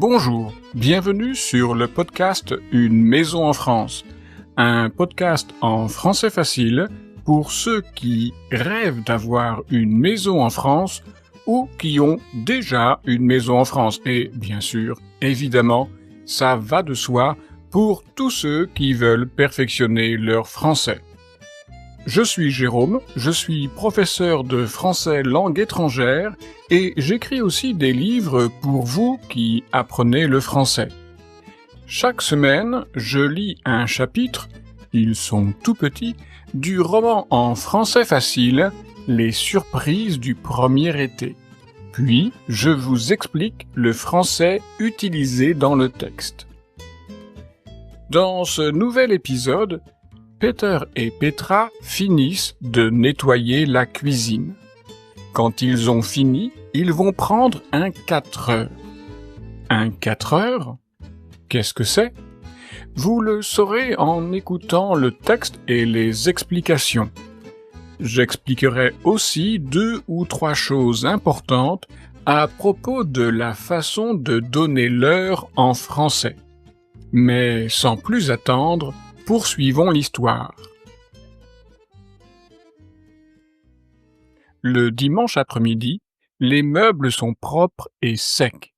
Bonjour, bienvenue sur le podcast Une maison en France, un podcast en français facile pour ceux qui rêvent d'avoir une maison en France ou qui ont déjà une maison en France. Et bien sûr, évidemment, ça va de soi pour tous ceux qui veulent perfectionner leur français. Je suis Jérôme, je suis professeur de français langue étrangère et j'écris aussi des livres pour vous qui apprenez le français. Chaque semaine, je lis un chapitre, ils sont tout petits, du roman en français facile, Les surprises du premier été. Puis, je vous explique le français utilisé dans le texte. Dans ce nouvel épisode, Peter et Petra finissent de nettoyer la cuisine. Quand ils ont fini, ils vont prendre un 4 heures. Un 4 heures? Qu'est-ce que c'est? Vous le saurez en écoutant le texte et les explications. J'expliquerai aussi 2 ou 3 choses importantes à propos de la façon de donner l'heure en français. Mais sans plus attendre, poursuivons l'histoire. Le dimanche après-midi, les meubles sont propres et secs.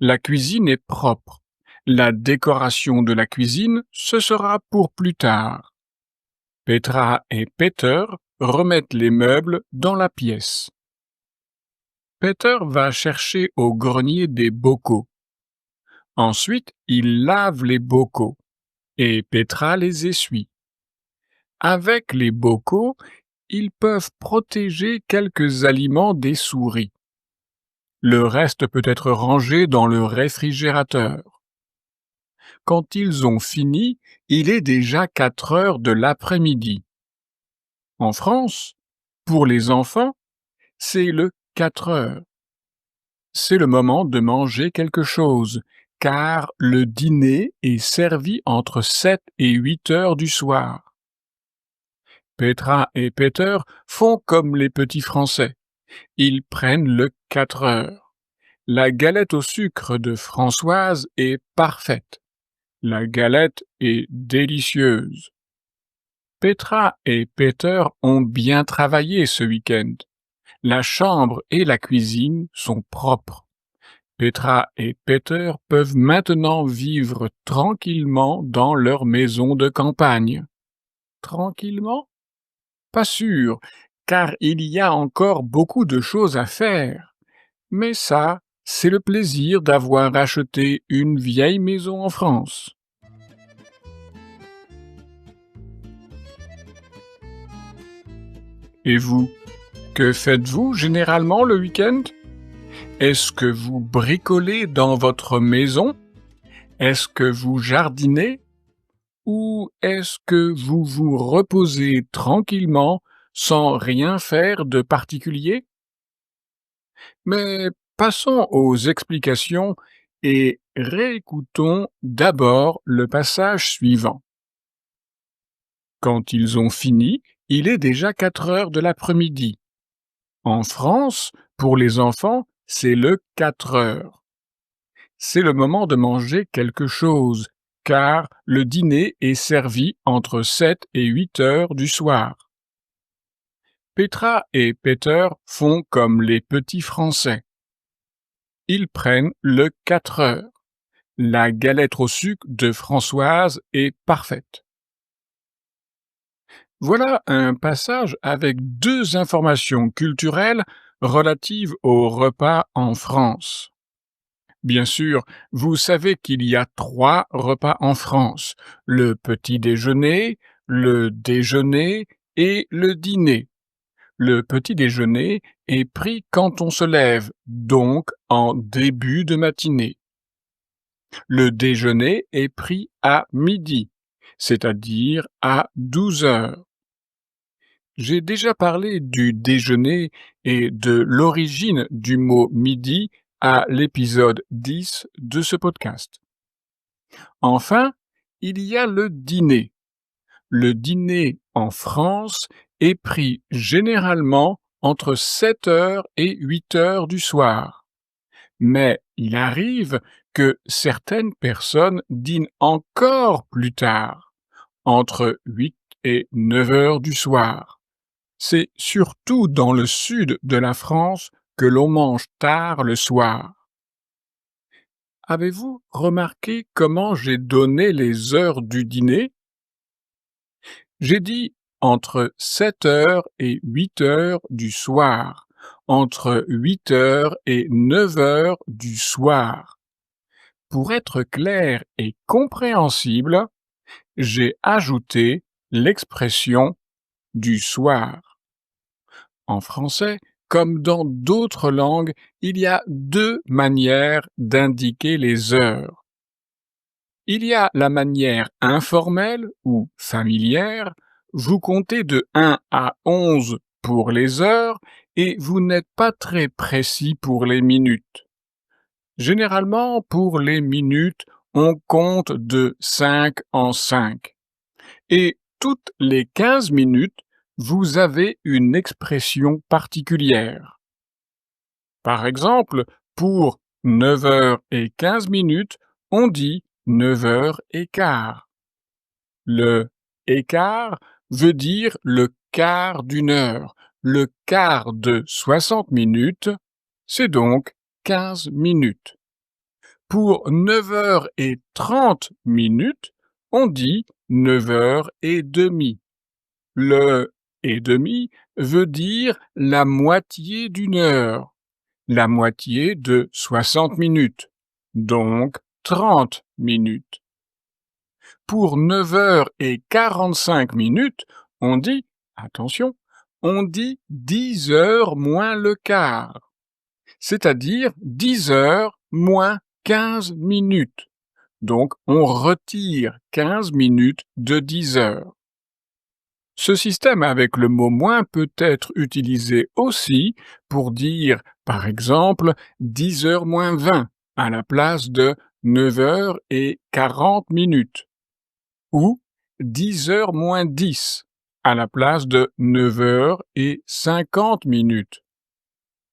La cuisine est propre. La décoration de la cuisine, ce sera pour plus tard. Petra et Peter remettent les meubles dans la pièce. Peter va chercher au grenier des bocaux. Ensuite, il lave les bocaux et Petra les essuie. Avec les bocaux, ils peuvent protéger quelques aliments des souris. Le reste peut être rangé dans le réfrigérateur. Quand ils ont fini, il est déjà 4 heures de l'après-midi. En France, pour les enfants, c'est le 4 heures. C'est le moment de manger quelque chose, car le dîner est servi entre 7 et 8 heures du soir. Petra et Peter font comme les petits Français. Ils prennent le 4 heures. La galette au sucre de Françoise est parfaite. La galette est délicieuse. Petra et Peter ont bien travaillé ce week-end. La chambre et la cuisine sont propres. Petra et Peter peuvent maintenant vivre tranquillement dans leur maison de campagne. Tranquillement? Pas sûr, car il y a encore beaucoup de choses à faire. Mais ça, c'est le plaisir d'avoir acheté une vieille maison en France. Et vous, que faites-vous généralement le week-end? Est-ce que vous bricolez dans votre maison? Est-ce que vous jardinez? Ou est-ce que vous vous reposez tranquillement sans rien faire de particulier? Mais passons aux explications et réécoutons d'abord le passage suivant. Quand ils ont fini, il est déjà 4 heures de l'après-midi. En France, pour les enfants, c'est le 4 heures. C'est le moment de manger quelque chose, car le dîner est servi entre 7 et 8 heures du soir. Petra et Peter font comme les petits Français. Ils prennent le 4 heures. La galette au sucre de Françoise est parfaite. Voilà un passage avec 2 informations culturelles relatives au repas en France. Bien sûr, vous savez qu'il y a 3 repas en France, le petit déjeuner, le déjeuner et le dîner. Le petit déjeuner est pris quand on se lève, donc en début de matinée. Le déjeuner est pris à midi, c'est-à-dire à 12 heures. J'ai déjà parlé du déjeuner et de l'origine du mot midi à l'épisode 10 de ce podcast. Enfin, il y a le dîner. Le dîner en France est pris généralement entre 7 heures et 8 heures du soir. Mais il arrive que certaines personnes dînent encore plus tard, entre 8 et 9 heures du soir. C'est surtout dans le sud de la France que l'on mange tard le soir. Avez-vous remarqué comment j'ai donné les heures du dîner? J'ai dit entre 7 heures et 8 heures du soir, entre 8 heures et 9 heures du soir. Pour être clair et compréhensible, j'ai ajouté l'expression du soir. En français, comme dans d'autres langues, il y a deux manières d'indiquer les heures. Il y a la manière informelle ou familière, vous comptez de 1 à 11 pour les heures et vous n'êtes pas très précis pour les minutes. Généralement, pour les minutes, on compte de 5 en 5. Et toutes les 15 minutes, vous avez une expression particulière. Par exemple, pour 9 heures et 15 minutes, on dit 9 heures et quart. Le écart veut dire le quart d'une heure. Le quart de 60 minutes, c'est donc 15 minutes. Pour 9 heures et 30 minutes, on dit 9 heures et demie. Le et demi veut dire la moitié d'une heure, la moitié de 60 minutes, donc 30 minutes. Pour 9 heures et 45 minutes, on dit, attention, on dit 10 heures moins le quart, c'est-à-dire 10 heures moins 15 minutes. Donc, on retire 15 minutes de 10 heures. Ce système avec le mot moins peut être utilisé aussi pour dire, par exemple, 10 heures moins 20 à la place de 9 heures et 40 minutes, ou 10 heures moins 10 à la place de 9 heures et 50 minutes,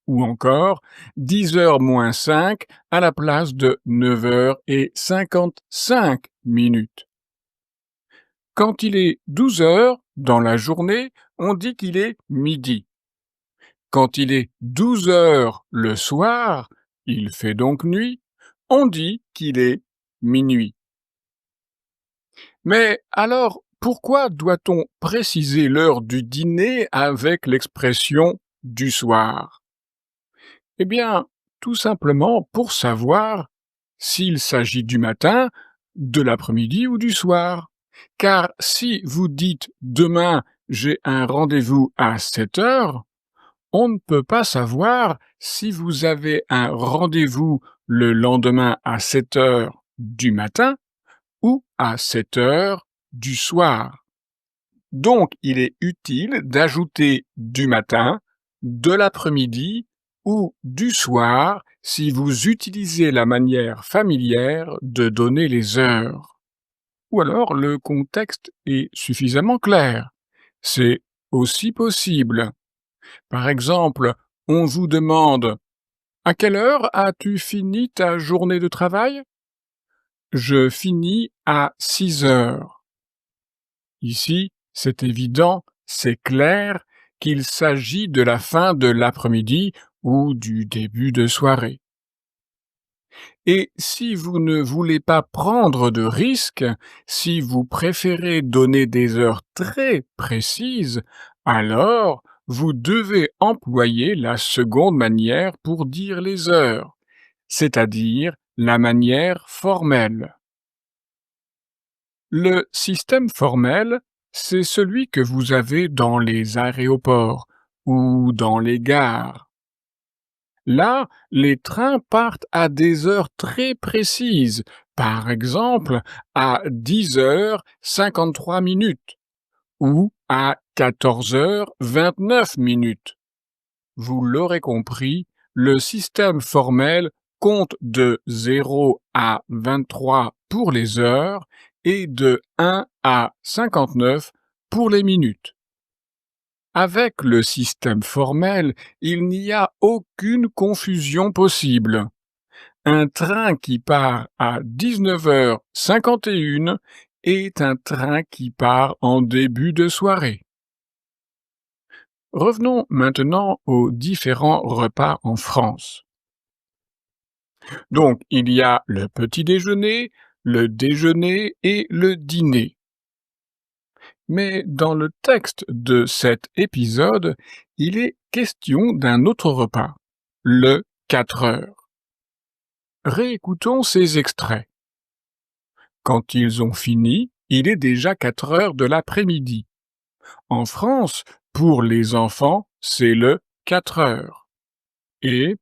ou encore 10 heures moins 5 à la place de 9 heures et 55 minutes. Quand il est 12 heures dans la journée, on dit qu'il est midi. Quand il est 12 heures le soir, il fait donc nuit, on dit qu'il est minuit. Mais alors, pourquoi doit-on préciser l'heure du dîner avec l'expression du soir? Eh bien, tout simplement pour savoir s'il s'agit du matin, de l'après-midi ou du soir. Car si vous dites demain j'ai un rendez-vous à 7 heures, on ne peut pas savoir si vous avez un rendez-vous le lendemain à 7 heures du matin ou à 7 heures du soir. Donc, il est utile d'ajouter du matin, de l'après-midi ou du soir si vous utilisez la manière familière de donner les heures. Ou alors le contexte est suffisamment clair. C'est aussi possible. Par exemple, on vous demande « À quelle heure as-tu fini ta journée de travail ?»« Je finis à 6 heures. » Ici, c'est évident, c'est clair qu'il s'agit de la fin de l'après-midi ou du début de soirée. Et si vous ne voulez pas prendre de risques, si vous préférez donner des heures très précises, alors vous devez employer la seconde manière pour dire les heures, c'est-à-dire la manière formelle. Le système formel, c'est celui que vous avez dans les aéroports ou dans les gares. Là, les trains partent à des heures très précises, par exemple à 10 heures 53 minutes ou à 14 heures 29 minutes. Vous l'aurez compris, le système formel compte de 0 à 23 pour les heures et de 1 à 59 pour les minutes. Avec le système formel, il n'y a aucune confusion possible. Un train qui part à 19h51 est un train qui part en début de soirée. Revenons maintenant aux différents repas en France. Donc, il y a le petit déjeuner, le déjeuner et le dîner. Mais dans le texte de cet épisode, il est question d'un autre repas, le 4 heures. Réécoutons ces extraits. Quand ils ont fini, il est déjà 4 heures de l'après-midi. En France, pour les enfants, c'est le 4 heures. Et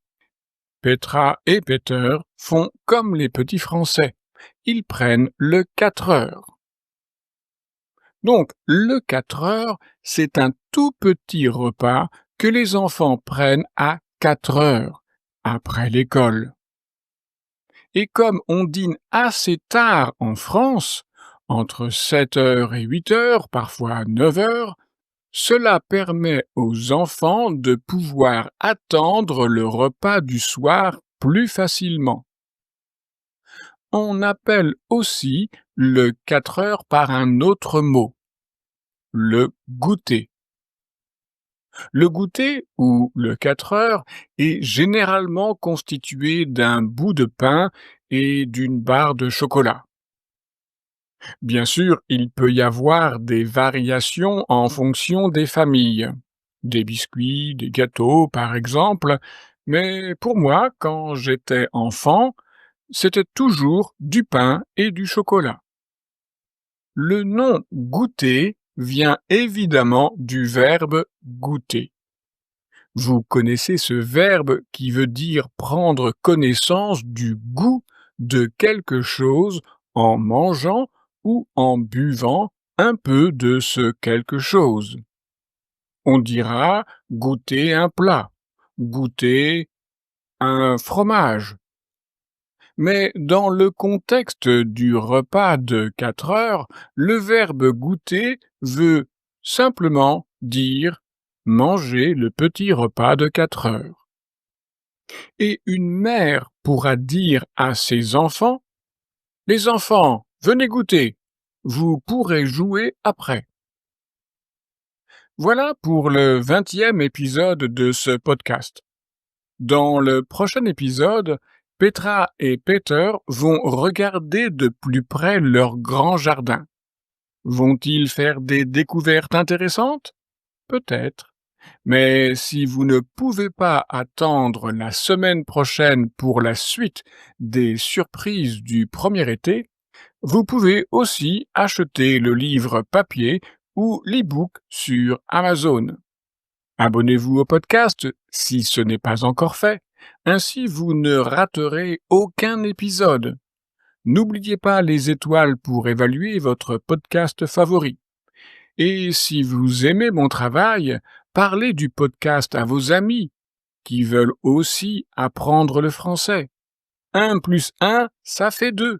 Petra et Peter font comme les petits Français. Ils prennent le 4 heures. Donc, le 4 heures, c'est un tout petit repas que les enfants prennent à 4 heures, après l'école. Et comme on dîne assez tard en France, entre 7 heures et 8 heures, parfois 9 heures, cela permet aux enfants de pouvoir attendre le repas du soir plus facilement. On appelle aussi le 4 heures par un autre mot, le goûter. Le goûter, ou le 4 heures, est généralement constitué d'un bout de pain et d'une barre de chocolat. Bien sûr, il peut y avoir des variations en fonction des familles. Des biscuits, des gâteaux, par exemple, mais pour moi, quand j'étais enfant, c'était toujours du pain et du chocolat. Le nom goûter vient évidemment du verbe goûter. Vous connaissez ce verbe qui veut dire prendre connaissance du goût de quelque chose en mangeant ou en buvant un peu de ce quelque chose. On dira goûter un plat, goûter un fromage. Mais dans le contexte du repas de 4 heures, le verbe goûter veut simplement dire manger le petit repas de 4 heures. Et une mère pourra dire à ses enfants, « Les enfants, venez goûter, vous pourrez jouer après. » Voilà pour le 20e épisode de ce podcast. Dans le prochain épisode, Petra et Peter vont regarder de plus près leur grand jardin. Vont-ils faire des découvertes intéressantes? Peut-être. Mais si vous ne pouvez pas attendre la semaine prochaine pour la suite des surprises du premier été, vous pouvez aussi acheter le livre papier ou l'e-book sur Amazon. Abonnez-vous au podcast si ce n'est pas encore fait, ainsi vous ne raterez aucun épisode. N'oubliez pas les étoiles pour évaluer votre podcast favori. Et si vous aimez mon travail, parlez du podcast à vos amis qui veulent aussi apprendre le français. 1 plus 1, ça fait 2.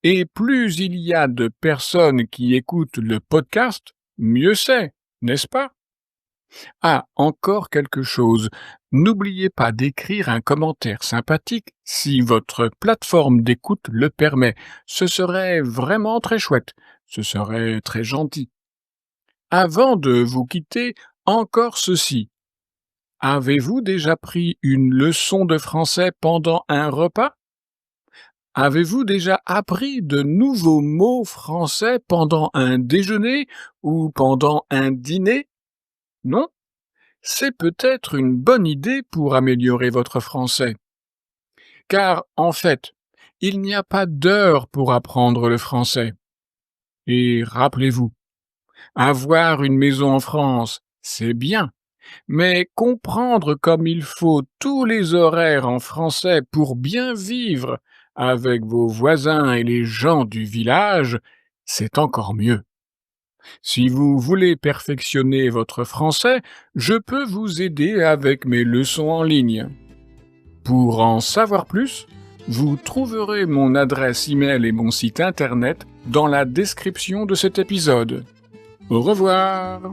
Et plus il y a de personnes qui écoutent le podcast, mieux c'est, n'est-ce pas? Ah, encore quelque chose. N'oubliez pas d'écrire un commentaire sympathique si votre plateforme d'écoute le permet. Ce serait vraiment très chouette. Ce serait très gentil. Avant de vous quitter, encore ceci. Avez-vous déjà pris une leçon de français pendant un repas? Avez-vous déjà appris de nouveaux mots français pendant un déjeuner ou pendant un dîner? Non? C'est peut-être une bonne idée pour améliorer votre français. Car, en fait, il n'y a pas d'heure pour apprendre le français. Et rappelez-vous, avoir une maison en France, c'est bien, mais comprendre comme il faut tous les horaires en français pour bien vivre avec vos voisins et les gens du village, c'est encore mieux. Si vous voulez perfectionner votre français, je peux vous aider avec mes leçons en ligne. Pour en savoir plus, vous trouverez mon adresse e-mail et mon site internet dans la description de cet épisode. Au revoir!